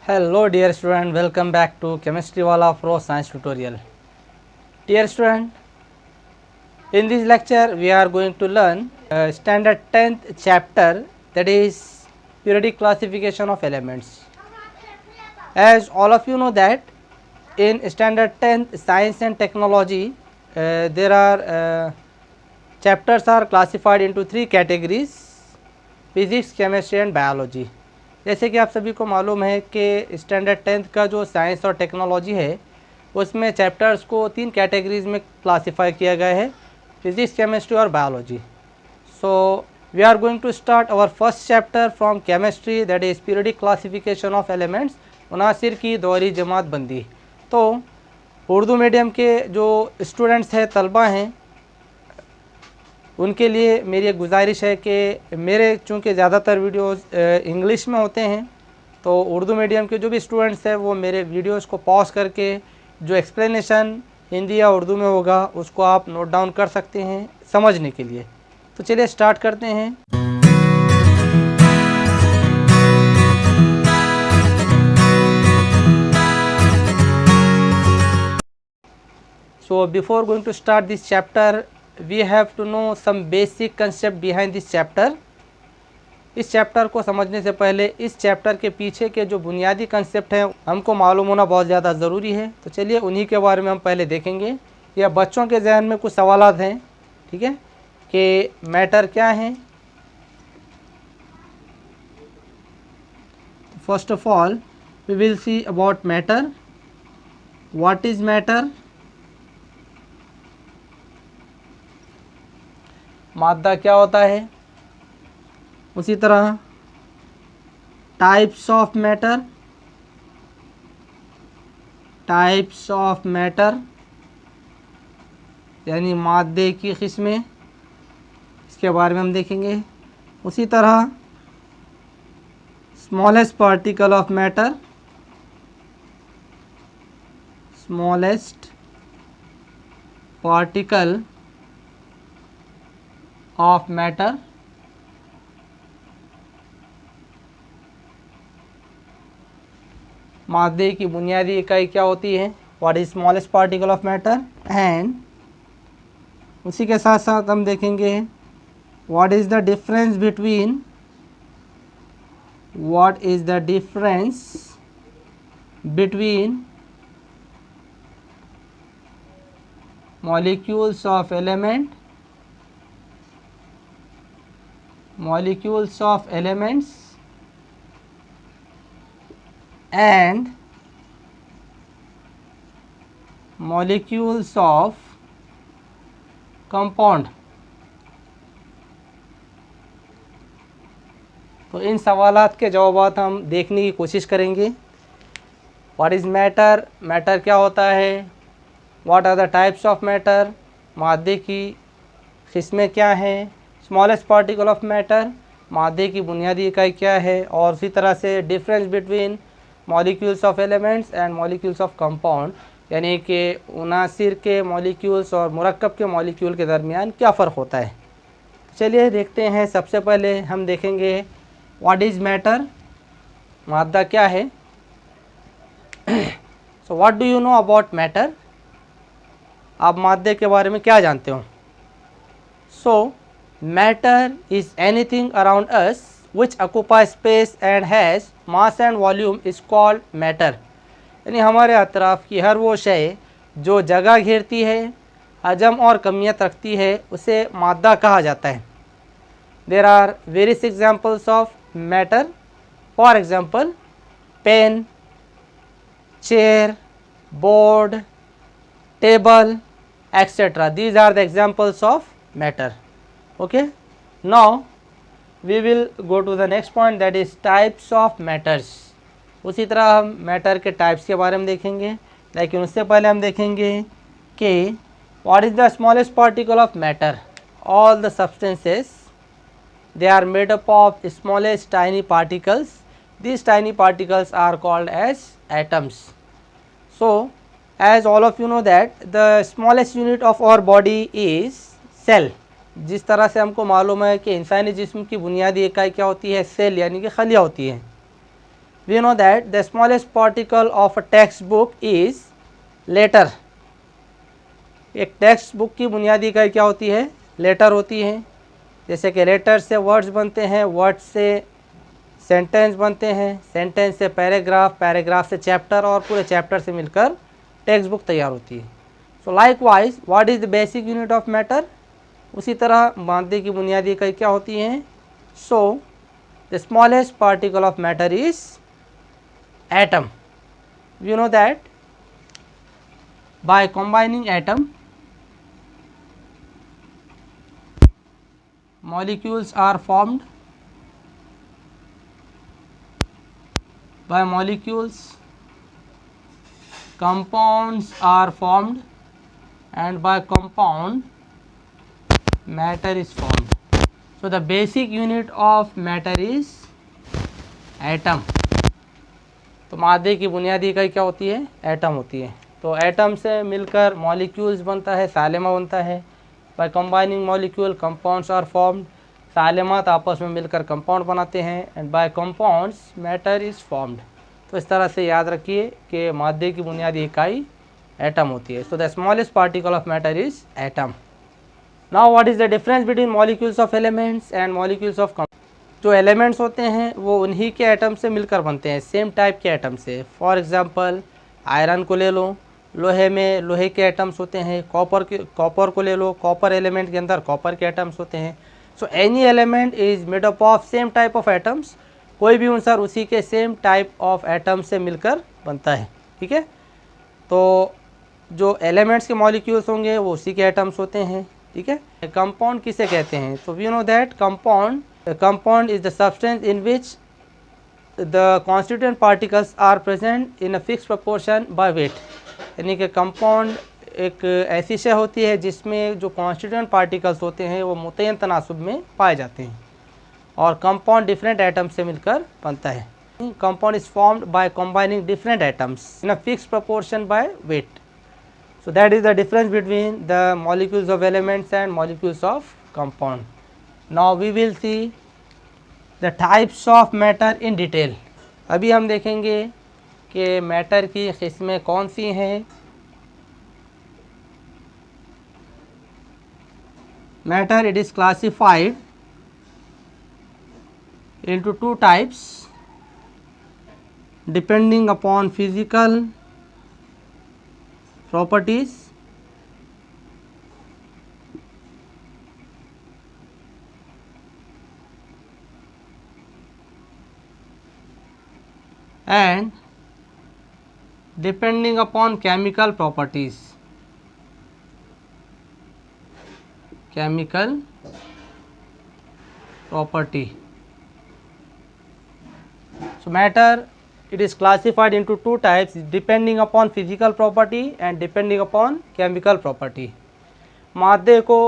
Hello dear student, welcome back to Chemistry Wala Pro Science Tutorial. Dear student, in this lecture we are going to learn standard 10th chapter, that is periodic classification of elements. As all of you know that in standard 10th science and technology there are chapters are classified into three categories: physics, chemistry and biology. जैसे कि आप सभी को मालूम है कि standard 10th का जो साइंस और टेक्नोलॉजी है उसमें चैप्टर्स को तीन कैटेगरीज में क्लासिफाई किया गया है: फिजिक्स, केमिस्ट्री और biology. So we are going to start our first chapter from chemistry, that is periodic classification of elements, अनासिर की दोहरी जमात बंदी. तो उर्दू मीडियम के जो स्टूडेंट्स हैं, तलबा हैं, उनके लिए मेरी एक गुजारिश है कि मेरे चूँकि ज़्यादातर वीडियोस इंग्लिश में होते हैं, तो उर्दू मीडियम के जो भी स्टूडेंट्स हैं वो मेरे वीडियोस को पॉज करके जो एक्सप्लेनेशन हिंदी या उर्दू में होगा उसको आप नोट डाउन कर सकते हैं समझने के लिए. तो चलिए स्टार्ट करते हैं. So before going to start this chapter we have to know some basic concept behind this chapter. इस चैप्टर को समझने से पहले इस चैप्टर के पीछे के जो बुनियादी कंसेप्ट हैं हमको मालूम होना बहुत ज़्यादा ज़रूरी है. तो चलिए उन्हीं के बारे में हम पहले देखेंगे. या बच्चों के जहन में कुछ सवालात हैं, ठीक है, कि मैटर क्या है. First of all we will see about matter. What is matter? मादा क्या होता है. उसी तरह types of matter, types of matter यानी मादे की किस्में, इसके बारे में हम देखेंगे. उसी तरह smallest particle of matter, smallest particle of matter. मादे की बुनियादी इकाई क्या होती है, what is smallest particle of matter. And उसी के साथ साथ हम देखेंगे what is the difference between, what is the difference between molecules of element, molecules of elements and molecules of compound. तो इन सवालात के जवाबात हम देखने की कोशिश करेंगे. व्हाट इज़ मैटर, मैटर क्या होता है. What are the types of matter, मादे की किस्में क्या हैं. स्मॉलेस्ट पार्टिकल ऑफ मैटर, मादे की बुनियादी इकाई क्या है. और उसी तरह से difference between molecules of elements and molecules of compound, यानी कि अनासिर के मॉलिक्यूल्स और मुरक्कब के मॉलिक्यूल के दरमियान क्या फ़र्क होता है. चलिए देखते हैं. सबसे पहले हम देखेंगे व्हाट इज़ मैटर, मादा क्या है. So what do you know about matter, आप मादे के बारे में क्या जानते हो. सो matter is anything around us which occupies space and has mass and volume is called matter. यानी हमारे अतराफ़ की हर वो शय जो जगह घेरती है, हजम और कमियत रखती है, उसे मादा कहा जाता है. There are various examples of matter. For example, pen, chair, board, table, etc. These are the examples of matter. Okay, now we will go to the next point, that is types of matters. उसी तरह हम matter के types के बारे में देखेंगे, लेकिन उससे पहले हम देखेंगे कि what is the smallest particle of matter. All the substances they are made up of smallest tiny particles. These tiny particles are called as atoms. So as all of you know that the smallest unit of our body is cell. जिस तरह से हमको मालूम है कि इंसानी जिस्म की बुनियादी इकाई क्या होती है, सेल यानी कि खलिया होती है. we know that the smallest particle of a text book is letter. एक टेक्स्ट बुक की बुनियादी इकाई क्या होती है? लेटर होती है। जैसे कि लेटर से वर्ड्स बनते हैं, वर्ड्स से सेंटेंस बनते हैं, सेंटेंस से पैराग्राफ, पैराग्राफ से चैप्टर और पूरे चैप्टर से मिलकर टेक्स्ट बुक तैयार होती है। सो likewise what is the basic unit of matter? उसी तरह मादे की बुनियादी इकाई क्या होती है? So the smallest particle of matter is atom. You know that by combining atom, molecules are formed. By molecules, compounds are formed, and by compound, matter is formed. So the basic unit of matter is atom. तो मादे की बुनियादी इकाई क्या होती है? Atom होती है। तो एटम से मिलकर मॉलिक्यूल्स बनता है, सालिमा बनता है। By combining molecule compounds are formed, सालिमात आपस में मिलकर कंपाउंड बनाते हैं। And by compounds matter is formed. तो इस तरह से याद रखिए कि मादे की बुनियादी इकाई एटम होती है। So the smallest particle of matter is atom. Now what is the difference between molecules of elements and molecules of compound? जो एलिमेंट्स होते हैं वो उन्हीं के एटम से मिलकर बनते हैं, सेम टाइप के एटम से। फॉर एग्जांपल आयरन को ले लो, लोहे में लोहे के एटम्स होते हैं। कॉपर को ले लो, कॉपर एलिमेंट के अंदर कॉपर के एटम्स होते हैं। So any element is made up of same type of atoms. कोई भी आंसर उसी के सेम टाइप ऑफ एटम से मिलकर बनता है। ठीक है, तो जो एलिमेंट्स के मॉलिक्यूल्स होंगे वो उसी के एटम्स होते हैं। ठीक है, कंपाउंड किसे कहते हैं? तो we know that compound is the substance in which the constituent particles are present in a fixed proportion by weight. यानी कि कंपाउंड एक ऐसी शय होती है जिसमें जो कॉन्स्टिट्यूएंट पार्टिकल्स होते हैं वो मुतय्यन तनासुब में पाए जाते हैं, और कंपाउंड डिफरेंट एटम से मिलकर बनता है। Compound is formed by combining different atoms in a fixed proportion by weight. So that is the difference between the molecules of elements and molecules of compound. Now we will see the types of matter in detail. अभी हम देखेंगे कि matter की किस्में कौन सी हैं। Matter it is classified into two types depending upon physical properties and depending upon chemical properties. Chemical property. So matter it is classified into two types depending upon physical property and depending upon chemical property. मादे को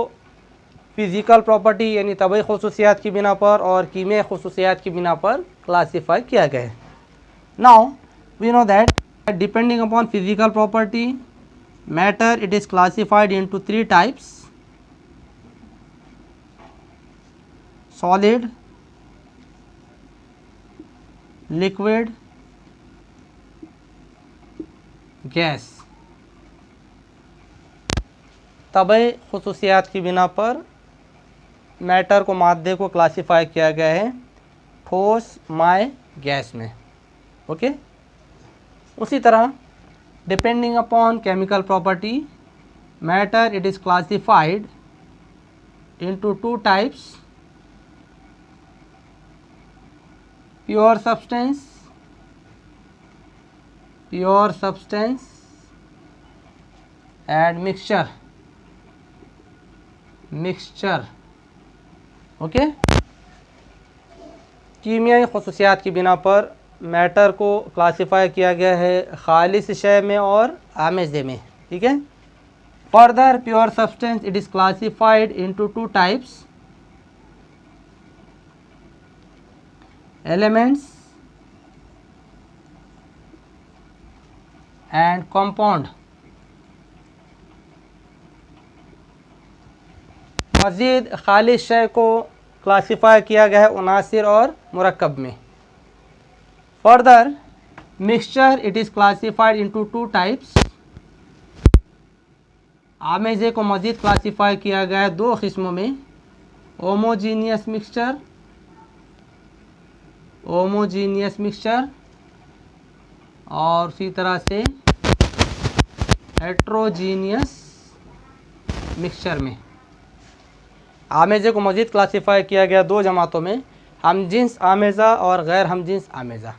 physical property यानी तबई खसूसियात की बिना पर और कीमियाई खसूसियात की बिना पर क्लासीफाई किया गया है। Now we know that depending upon physical property, matter it is classified into three types: solid, liquid, gas. तबई खसूसियात की बिना पर मैटर को, मादे को क्लासीफाई किया गया है ठोस, माय, गैस में। ओके, उसी तरह depending upon chemical property, matter it is classified into two types: pure substance and mixture. Okay, कीमियाई खसूसियात की बिना पर मैटर को क्लासिफाई किया गया है खालिस शय में और आमेज़े में। ठीक है, further pure substance it is classified into two types: elements and compound. मज़ीद खालिस शय को क्लासिफाई किया गया है उनासिर और मुरक्कब में। Further, mixture it is classified into two types. आमेज़े को मज़ीद क्लासीफाई किया गया है दो किस्मों में, होमोजीनियस मिक्सचर, और उसी तरह से हेट्रोजीनियस मिक्सचर में। आमेज़े को मज़ीद क्लासीफाई किया गया दो जमातों में, हम जिन्स आमेज़ा और गैर हम जिन्स आमेज़ा।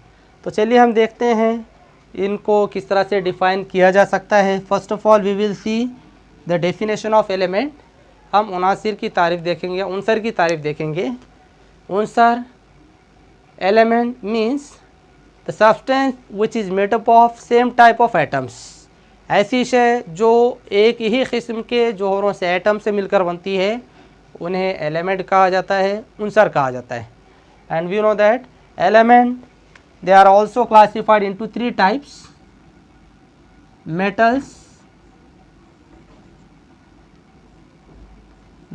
तो चलिए हम देखते हैं इनको किस तरह से डिफ़ाइन किया जा सकता है। First of all we will see the definition of element. हम उनासिर की तारीफ़ देखेंगे, उनसर की तारीफ़ देखेंगे। उनसर element means the substance which is made up of same type of atoms. ऐसी शय जो एक ही किस्म के जोहरों से एटम से मिलकर बनती है उन्हें एलिमेंट कहा जाता है, उनसर कहा जाता है। And we know that element they are also classified into three types: metals,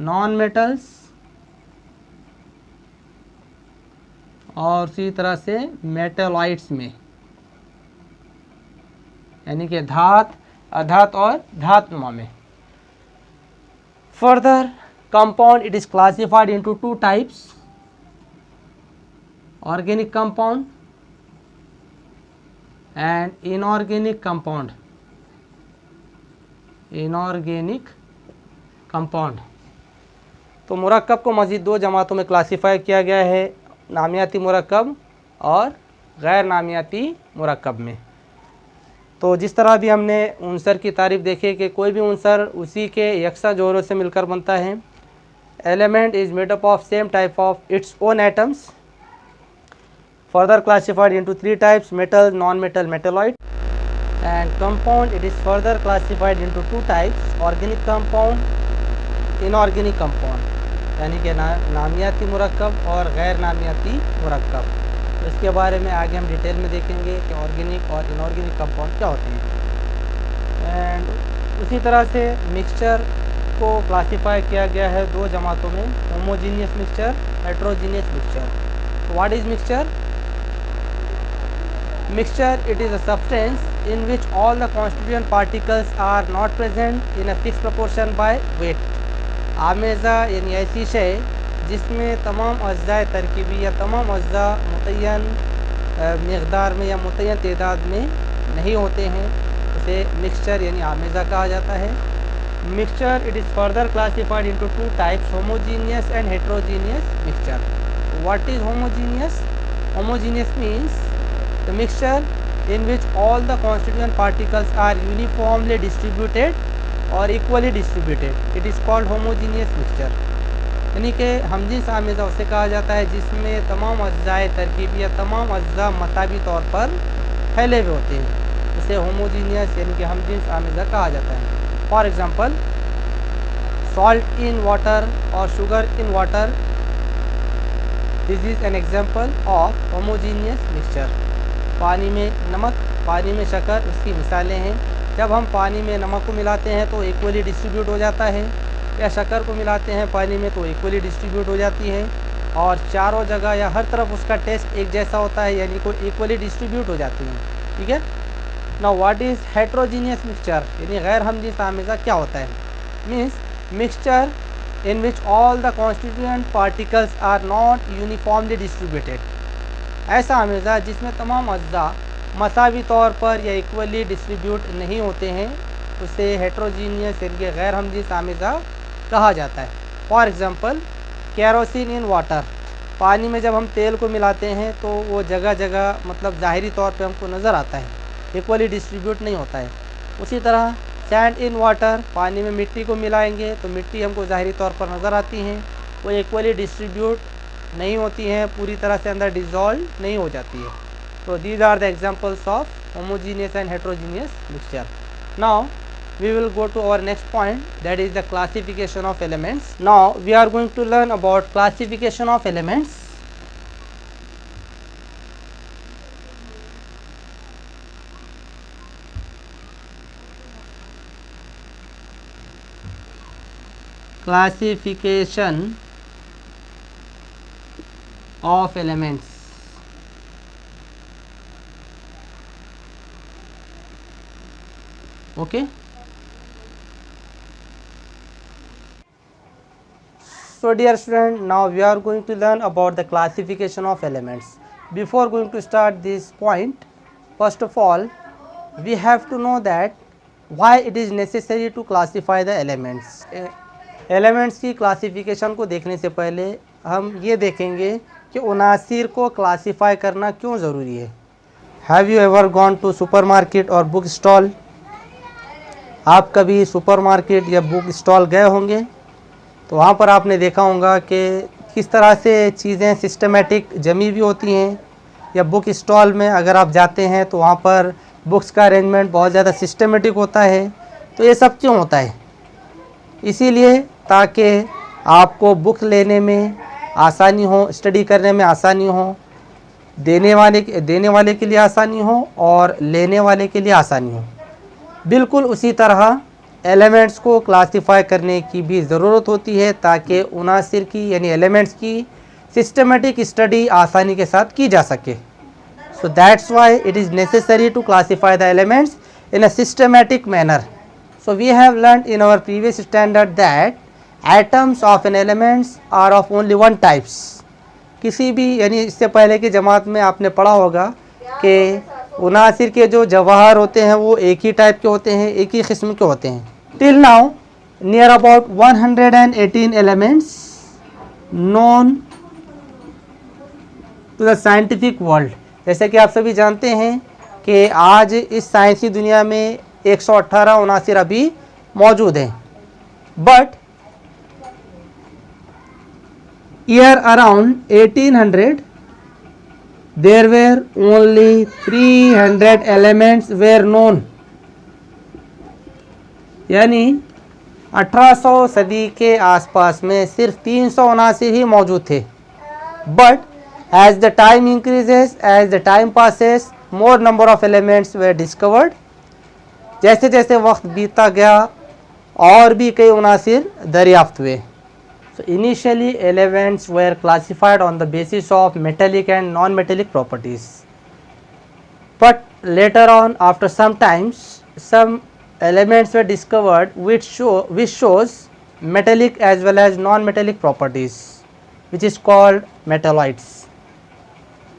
non-metals और उसी तरह से मेटालॉइड्स में, यानी कि धात, अधात और धातुमा में। Further compound it is classified into two types: organic compound and inorganic compound. तो मुरक्कब को मज़ीद दो जमातों में क्लासीफाई किया गया है, नामियाती मुरक्कब और गैर नामियाती मुरक्कब में। तो जिस तरह भी हमने उनसर की तारीफ़ देखी कि कोई भी उनसर उसी के यकसा जोरों से मिलकर बनता है। Element is made up of same type of its own atoms, further classified into three types: metal, non-metal, metalloid. And compound it is further classified into two types: organic compound, inorganic compound, यानी कि नामियाती मुरक्कब और गैर नामियाती मुरक्कब। तो इसके बारे में आगे हम डिटेल में देखेंगे कि ऑर्गेनिक और इनऑर्गेनिक कंपाउंड क्या होते हैं। एंड उसी तरह से मिक्सचर को क्लासीफाई किया गया है दो जमातों में: homogeneous mixture, heterogeneous mixture. What is mixture? Mixture it is a substance in which all the constituent particles are not present in a fixed proportion by weight. आमेज़ा यानी ऐसी शय जिसमें तमाम अज्ज़ाए तरकीबी या तमाम अज्ज़ा मुतय्यन मकदार में या मुतय्यन तादाद में नहीं होते हैं, उसे मिक्सचर यानी आमेज़ा कहा जाता है। Mixture it is further classified into two types: homogeneous and heterogeneous mixture. What is homogeneous? Homogeneous means the mixture in which all the constituent particles are uniformly distributed or equally distributed. It is called homogeneous mixture. यानी कि हमजिन्स आमेज़ा उसे कहा जाता है जिसमें तमाम अज्ज़ाए तरकीब या तमाम अज्ज़ा मताबी तौर पर फैले हुए होते हैं, उसे होमोजीनियस यानी कि हमजिन्स आमेज़ा कहा जाता है। For example, salt in water और sugar in water, this is an example of homogeneous mixture. पानी में नमक, पानी में शक्कर, उसकी मिसालें हैं। जब हम पानी में नमक को मिलाते हैं तो इक्वली डिस्ट्रीब्यूट हो जाता है, या शक्कर को मिलाते हैं पानी में तो इक्वली डिस्ट्रीब्यूट हो जाती है, और चारों जगह या हर तरफ उसका टेस्ट एक जैसा होता है, यानी कोई इक्वली डिस्ट्रीब्यूट हो जाती है। ठीक है। Now what is heterogeneous mixture, यानी गैर हमजिन्स आमेज़ा क्या होता है? Means mixture in which all the constituent particles are not uniformly distributed. ऐसा आमेज़ा जिसमें तमाम अज्ज़ा मसावी तौर पर या इक्वली डिस्ट्रीब्यूट नहीं होते हैं, उसे हेट्रोजीनियस यानी कि गैर हमजिन्स आमेज़ा कहा जाता है। For example, kerosene in water, पानी में जब हम तेल को मिलाते हैं तो वो जगह जगह मतलब ज़ाहिरी तौर पे हमको नज़र आता है, इक्वली डिस्ट्रीब्यूट नहीं होता है। उसी तरह सैंड इन वाटर, पानी में मिट्टी को मिलाएंगे तो मिट्टी हमको ज़ाहिरी तौर पर नज़र आती हैं, वो इक्वली डिस्ट्रीब्यूट नहीं होती हैं, पूरी तरह से अंदर डिज़ोल्व नहीं हो जाती है। तो these are the examples of homogeneous and heterogeneous mixture. Now we will go to our next point, that is the classification of elements. Now we are going to learn about classification of elements. Classification of elements. Okay. So dear student, now we are going to learn about the classification of elements. Before going to start this point, first of all, we have to know that why it is necessary to classify the elements. Elements की classification को देखने से पहले हम ये देखेंगे कि उनासिर को क्लासीफाई करना क्यों ज़रूरी है. Have you ever gone to supermarket और बुक स्टॉल? आप कभी सुपरमार्केट या बुक स्टॉल गए होंगे तो वहाँ पर आपने देखा होगा कि किस तरह से चीज़ें सिस्टमेटिक जमी हुई होती हैं. या बुक स्टॉल में अगर आप जाते हैं तो वहाँ पर बुक्स का अरेंजमेंट बहुत ज़्यादा सिस्टमेटिक होता है. तो ये सब क्यों होता है? इसीलिए ताकि आपको बुक लेने में आसानी हो, स्टडी करने में आसानी हो, देने वाले के लिए आसानी हो और लेने वाले के लिए आसानी हो. बिल्कुल उसी तरह एलिमेंट्स को क्लासिफाई करने की भी ज़रूरत होती है ताकि उनासिर की यानी एलिमेंट्स की सिस्टमेटिक स्टडी आसानी के साथ की जा सके. So that's why it is necessary to classify the elements in a systematic manner. So we have learned in our previous standard that atoms of an elements are of only one types. किसी भी यानी इससे पहले की जमात में आपने पढ़ा होगा कि उनासिर के जो जवाहर होते हैं वो एक ही टाइप के होते हैं, एक ही किस्म के होते हैं. Till now near about 118 elements known to the scientific world. जैसे कि आप सभी जानते हैं कि आज इस साइंसी दुनिया में 118 उनासिर अभी मौजूद हैं. But year around 1800 there were only 300 elements were known. यानी 1800 सदी के आसपास में सिर्फ 300 उनासिर ही मौजूद थे. But as the time increases, as the time passes, more number of elements were discovered. जैसे जैसे वक्त बीतता गया और भी कई उनासिर दरियाफ्त हुए. So initially elements were classified on the basis of metallic and non metallic properties. But later on after some times some elements were discovered which shows metallic as well as non metallic properties which is called metalloids.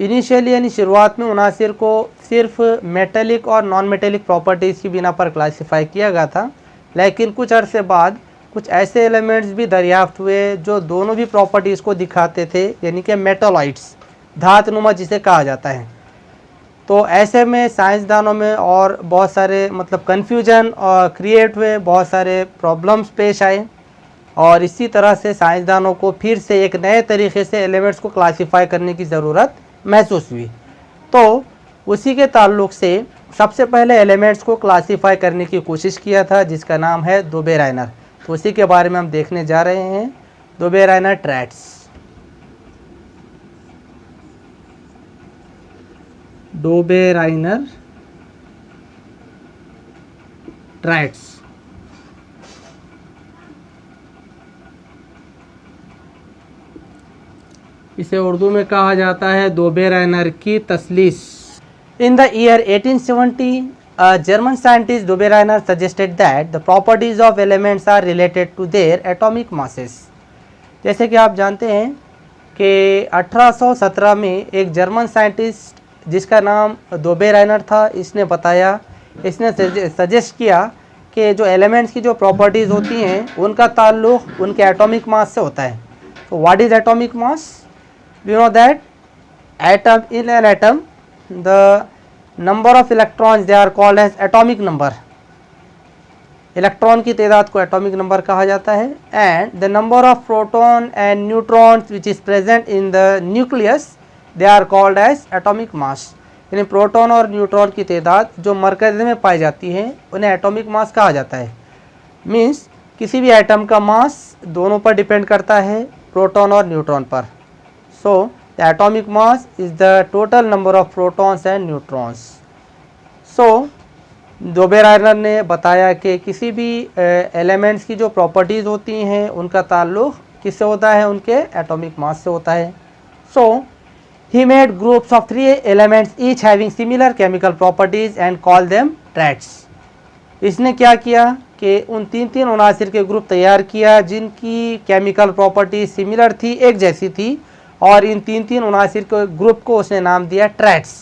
Initially यानी शुरुआत में उनासिर को सिर्फ metallic और non metallic properties की बिना पर classify किया गया था. लेकिन कुछ अरसे बाद कुछ ऐसे एलिमेंट्स भी दरियाफ्त हुए जो दोनों भी प्रॉपर्टीज़ को दिखाते थे, यानी कि मेटालॉइड्स, धातुनुमा जिसे कहा जाता है. तो ऐसे में साइंसदानों में और बहुत सारे कन्फ्यूजन और क्रिएट हुए, बहुत सारे प्रॉब्लम्स पेश आए और इसी तरह से साइंसदानों को फिर से एक नए तरीके से एलिमेंट्स को क्लासिफाई करने की ज़रूरत महसूस हुई. तो उसी के ताल्लुक़ से सबसे पहले एलिमेंट्स को क्लासीफाई करने की कोशिश किया था जिसका नाम है दोबेराइनर. तो उसी के बारे में हम देखने जा रहे हैं, दोबेराइनर ट्रैट्स. दोबेराइनर ट्रैट्स. इसे उर्दू में कहा जाता है दोबेराइनर की तसलीस. In the year 1870 a German scientist Dobereiner suggested that the properties of elements are related to their atomic masses. जैसे कि आप जानते हैं कि 1817 में एक जर्मन साइंटिस्ट जिसका नाम दोबेराइनर था, इसने सजेस्ट किया कि जो एलिमेंट्स की जो प्रॉपर्टीज़ होती हैं उनका ताल्लुक़ उनके एटॉमिक मास से होता है. तो what is atomic mass? You know that in an atom the number of electrons they are called as atomic number. Electron की तादाद को एटॉमिक नंबर कहा जाता है. And the number of proton and neutrons which is present in the nucleus they are called as atomic mass. यानी proton और neutron की तादाद जो मरकज़ में पाई जाती है उन्हें एटॉमिक मास कहा जाता है. मीन्स किसी भी एटम का मास दोनों पर डिपेंड करता है, प्रोटॉन और न्यूट्रॉन पर. So the atomic mass is the total number of protons and neutrons. So दोबेराइनर ने बताया कि किसी भी एलिमेंट्स की जो प्रॉपर्टीज़ होती हैं उनका ताल्लुक़ किससे होता है? उनके एटॉमिक मास से होता है. So he made groups of 3 elements each having similar chemical properties and called them traits. इसने क्या किया कि उन तीन अनासिर के ग्रुप तैयार किया जिनकी केमिकल प्रॉपर्टी सिमिलर थी, एक जैसी थी, और इन तीन अनासिर के ग्रुप को उसने नाम दिया ट्रैट्स,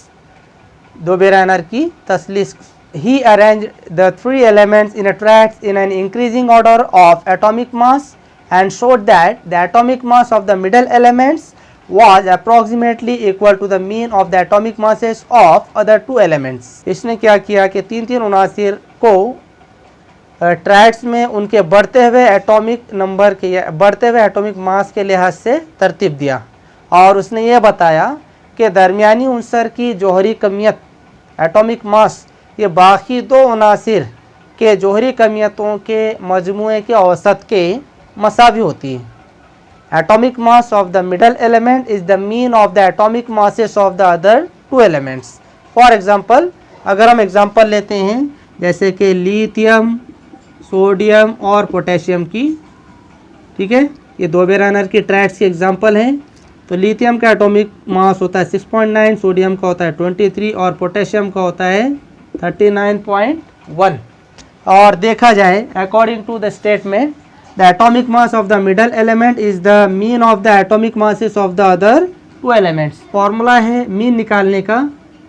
दोबेरानर की तसलीस। He arranged the 3 elements in a tracks in an increasing order of atomic mass and showed that the atomic mass of the middle elements was approximately equal to the mean of the atomic masses of other 2 elements. इसने क्या किया कि तीन अनासिर को tracks में उनके बढ़ते हुए एटॉमिक नंबर के बढ़ते हुए एटॉमिक मास के लिहाज से तरतीब दिया, और उसने ये बताया कि दरमियानी उनसर की जौहरी कमियत एटॉमिक मास ये बाकी 2 अनासिर के जौहरी कमियतों के मजमूए के औसत के मसावी होती है। Atomic mass of the middle element is the mean of the atomic masses of the other 2 elements. For example, अगर हम एग्जांपल लेते हैं जैसे कि लिथियम, सोडियम और पोटेशियम की, ठीक है, ये दोबेरानर की ट्रैक्स की एग्जांपल हैं। तो लिथियम का एटॉमिक मास होता है 6.9, सोडियम का होता है 23 और पोटेशियम का होता है 39.1। और देखा जाए according to the statement the atomic mass of the middle element is the mean of the atomic masses of the other 2 elements. Formula है मीन निकालने का,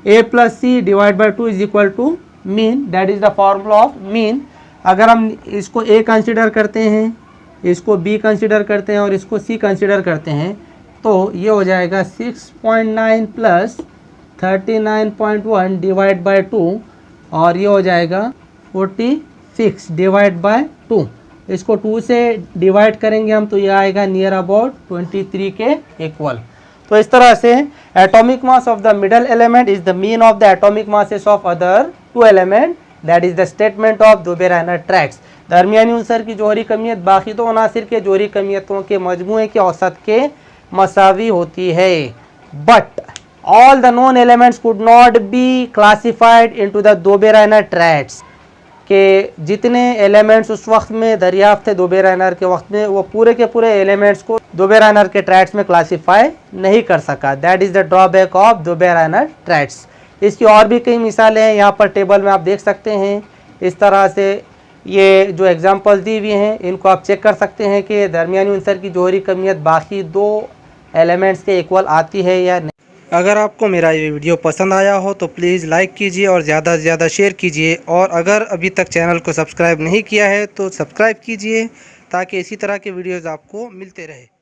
a+c/2 is equal to mean, that is the formula of mean. अगर हम इसको a consider करते हैं, इसको b consider करते हैं और इसको c कंसिडर करते हैं, तो ये हो जाएगा 6.9 प्लस 39.1 डिवाइड बाय 2, और ये हो जाएगा 46 डिवाइड बाय 2। इसको 2 से डिवाइड करेंगे हम तो ये आएगा नियर अबाउट 23 के इक्वल। तो इस तरह से atomic mass of the middle element is the mean of the atomic masses of other 2 element, that is the statement of Dobereiner triads. दरमियानी उनसर की जौहरी कमियत बाकी 2 अनासिर के जौहरी कमियतों के मजमूए के औसत के मसावी होती है। But all the known elements could not be classified into the Dobereiner triads, के जितने एलिमेंट्स उस वक्त में दरियाफ्त थे दोबेरानर के वक्त में, वो पूरे के पूरे एलिमेंट्स को दोबेरानर के ट्रैक्स में क्लासीफाई नहीं कर सका। That is the drawback of Dobereiner triads. इसकी और भी कई मिसालें हैं, यहाँ पर टेबल में आप देख सकते हैं। इस तरह से ये जो एग्जांपल दी हुई हैं इनको आप चेक कर सकते हैं कि दरमियानी उनसर की जौहरी कमियत बाकी 2 एलिमेंट्स के इक्वल आती है या नहीं। अगर आपको मेरा ये वीडियो पसंद आया हो तो प्लीज़ लाइक कीजिए और ज़्यादा से ज़्यादा शेयर कीजिए, और अगर अभी तक चैनल को सब्सक्राइब नहीं किया है तो सब्सक्राइब कीजिए ताकि इसी तरह के वीडियोज़ आपको मिलते रहे।